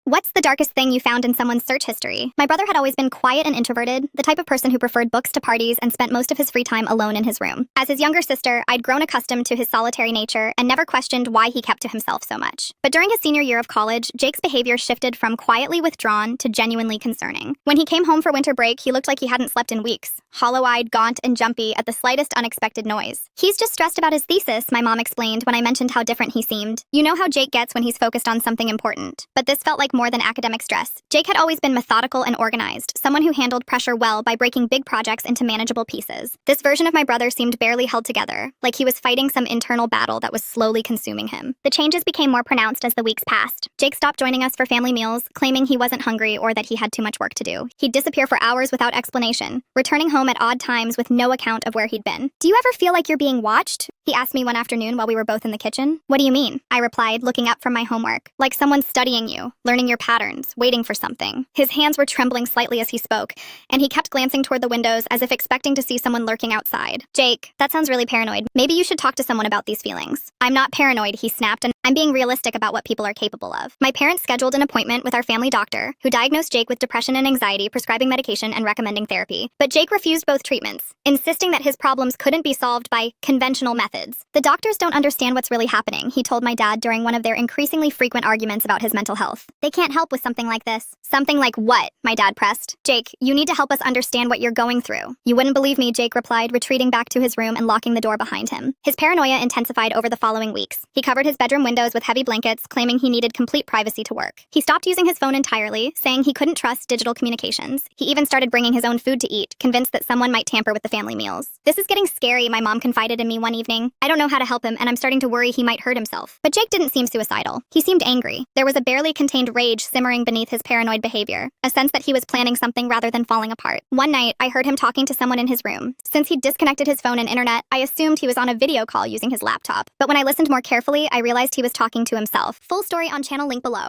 What's the darkest thing you found in someone's search history? My brother had always been quiet and introverted, the type of person who preferred books to parties and spent most of his free time alone in his room. As his younger sister, I'd grown accustomed to his solitary nature and never questioned why he kept to himself so much. But during his senior year of college, Jake's behavior shifted from quietly withdrawn to genuinely concerning. When he came home for winter break, he looked like he hadn't slept in weeks, hollow-eyed, gaunt, and jumpy at the slightest unexpected noise. He's just stressed about his thesis, my mom explained when I mentioned how different he seemed. You know how Jake gets when he's focused on something important. But this felt like more than academic stress. Jake had always been methodical and organized, someone who handled pressure well by breaking big projects into manageable pieces. This version of my brother seemed barely held together, like he was fighting some internal battle that was slowly consuming him. The changes became more pronounced as the weeks passed. Jake stopped joining us for family meals, claiming he wasn't hungry or that he had too much work to do. He'd disappear for hours without explanation, returning home at odd times with no account of where he'd been. "Do you ever feel like you're being watched?" he asked me one afternoon while we were both in the kitchen. "What do you mean?" I replied, looking up from my homework. "Like someone's studying you, learning your patterns, waiting for something." His hands were trembling slightly as he spoke, and he kept glancing toward the windows as if expecting to see someone lurking outside. "Jake, that sounds really paranoid. Maybe you should talk to someone about these feelings." "I'm not paranoid," he snapped, "and I'm being realistic about what people are capable of." My parents scheduled an appointment with our family doctor, who diagnosed Jake with depression and anxiety, prescribing medication and recommending therapy. But Jake refused both treatments, insisting that his problems couldn't be solved by conventional methods. "The doctors don't understand what's really happening," he told my dad during one of their increasingly frequent arguments about his mental health. "They can't help with something like this." "Something like what?" my dad pressed. "Jake, you need to help us understand what you're going through." "You wouldn't believe me," Jake replied, retreating back to his room and locking the door behind him. His paranoia intensified over the following weeks. He covered his bedroom windows with heavy blankets, claiming he needed complete privacy to work. He stopped using his phone entirely, saying he couldn't trust digital communications. He even started bringing his own food to eat, convinced that someone might tamper with the family meals. "This is getting scary," my mom confided in me one evening. "I don't know how to help him, and I'm starting to worry he might hurt himself." But Jake didn't seem suicidal. He seemed angry. There was a barely contained rage simmering beneath his paranoid behavior, a sense that he was planning something rather than falling apart. One night, I heard him talking to someone in his room. Since he'd disconnected his phone and internet, I assumed he was on a video call using his laptop. But when I listened more carefully, I realized he was talking to himself. Full story on channel link below.